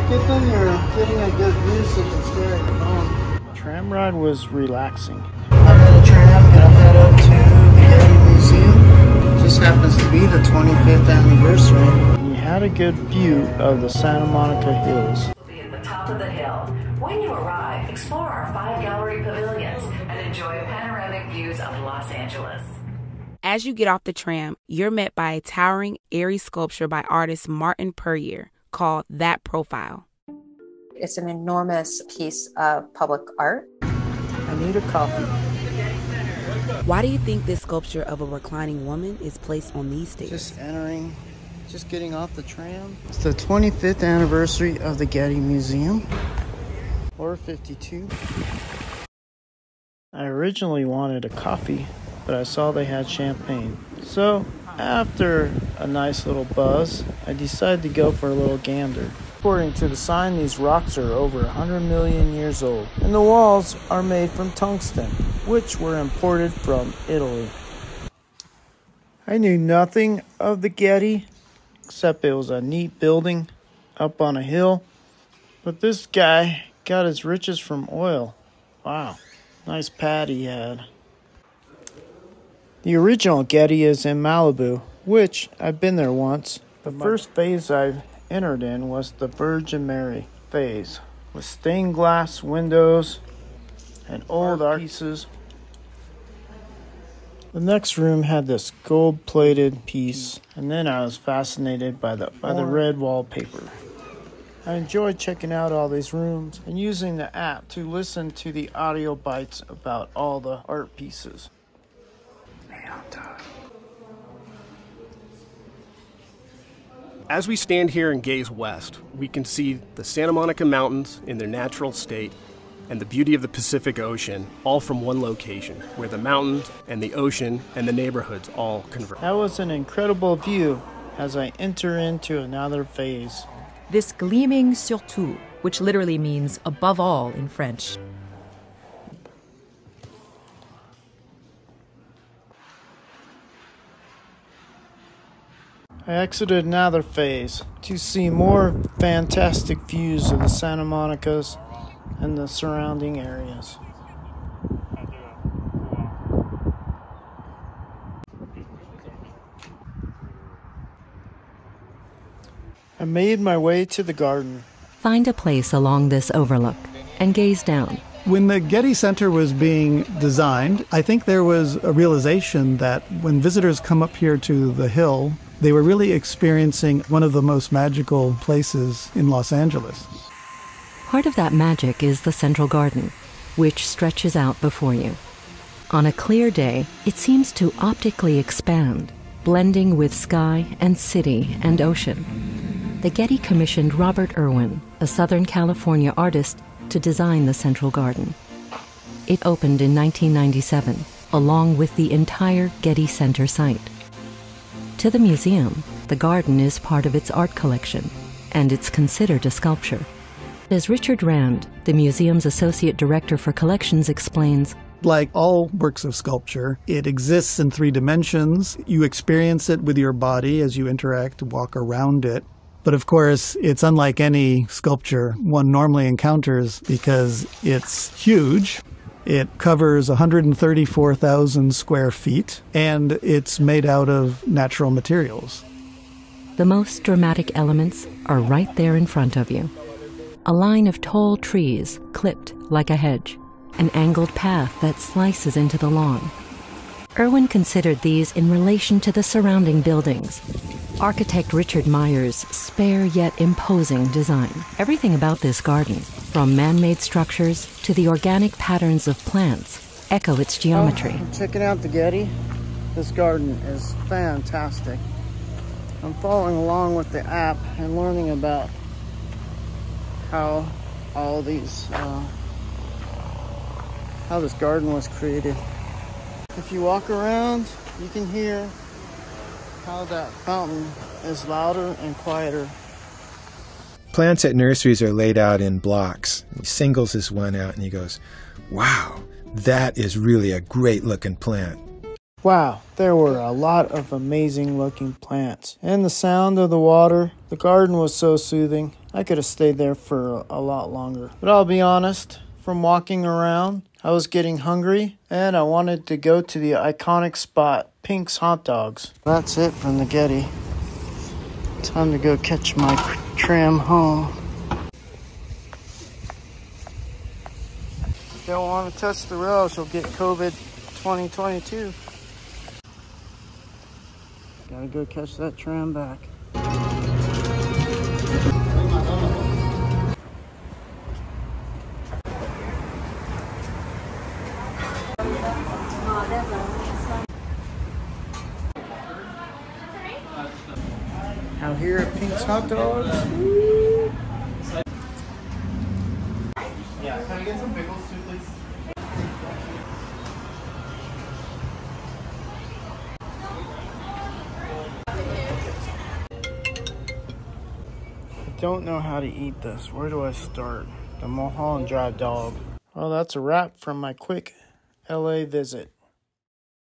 get them, you're getting a good view so you can stare at your phone. Tram ride was relaxing. I'm in a tram, gonna head up to the Getty Museum. Just happens to be the 25th anniversary. We had a good view of the Santa Monica Hills. Be at the top of the hill. When you arrive, explore our 5 gallery pavilions and enjoy panoramic views of Los Angeles. As you get off the tram, you're met by a towering, airy sculpture by artist Martin Puryear called That Profile. It's an enormous piece of public art. I need a coffee. Why do you think this sculpture of a reclining woman is placed on these stairs? Just getting off the tram. It's the 25th anniversary of the Getty Museum. Or 52. I originally wanted a coffee, but I saw they had champagne. So, after a nice little buzz, I decided to go for a little gander. According to the sign, these rocks are over 100 million years old, and the walls are made from tungsten, which were imported from Italy. I knew nothing of the Getty, except it was a neat building up on a hill, but this guy got his riches from oil. Wow, nice pad he had. The original Getty is in Malibu, which I've been there once. The first phase I entered in was the Virgin Mary phase, with stained glass windows and old art pieces. The next room had this gold-plated piece, and then I was fascinated by the red wallpaper. I enjoyed checking out all these rooms and using the app to listen to the audio bites about all the art pieces. As we stand here and gaze west, we can see the Santa Monica Mountains in their natural state and the beauty of the Pacific Ocean, all from one location, where the mountains and the ocean and the neighborhoods all converge. That was an incredible view as I enter into another phase. This gleaming surtout, which literally means above all in French. I exited another phase to see more fantastic views of the Santa Monicas and the surrounding areas. I made my way to the garden. Find a place along this overlook and gaze down. When the Getty Center was being designed, I think there was a realization that when visitors come up here to the hill, they were really experiencing one of the most magical places in Los Angeles. Part of that magic is the Central Garden, which stretches out before you. On a clear day, it seems to optically expand, blending with sky and city and ocean. The Getty commissioned Robert Irwin, a Southern California artist, to design the Central Garden. It opened in 1997, along with the entire Getty Center site. To the museum, the garden is part of its art collection, and it's considered a sculpture. As Richard Rand, the museum's associate director for collections, explains, like all works of sculpture, it exists in 3 dimensions. You experience it with your body as you interact, walk around it. But of course, it's unlike any sculpture one normally encounters because it's huge. It covers 134,000 square feet, and it's made out of natural materials. the most dramatic elements are right there in front of you. A line of tall trees clipped like a hedge, an angled path that slices into the lawn. Irwin considered these in relation to the surrounding buildings. Architect Richard Meyer's spare yet imposing design. Everything about this garden, from man-made structures to the organic patterns of plants, echo its geometry. I'm checking out the Getty. This garden is fantastic. I'm following along with the app and learning about how all these, how this garden was created. If you walk around, you can hear how that fountain is louder and quieter. Plants at nurseries are laid out in blocks. He singles this one out and he goes, "Wow, that is really a great looking plant." Wow, there were a lot of amazing looking plants. And the sound of the water, the garden was so soothing. I could have stayed there for a lot longer. But I'll be honest, from walking around, I was getting hungry and I wanted to go to the iconic spot, Pink's Hot Dogs. That's it from the Getty. Time to go catch my tram home. Don't want to touch the rails, you'll get COVID 2022. Gotta go catch that tram back. Out here at Pink's Hot Dogs. Yeah, can I get some pickles too, please? I don't know how to eat this. Where do I start? The Mulholland Drive dog. Well, that's a wrap from my quick LA visit.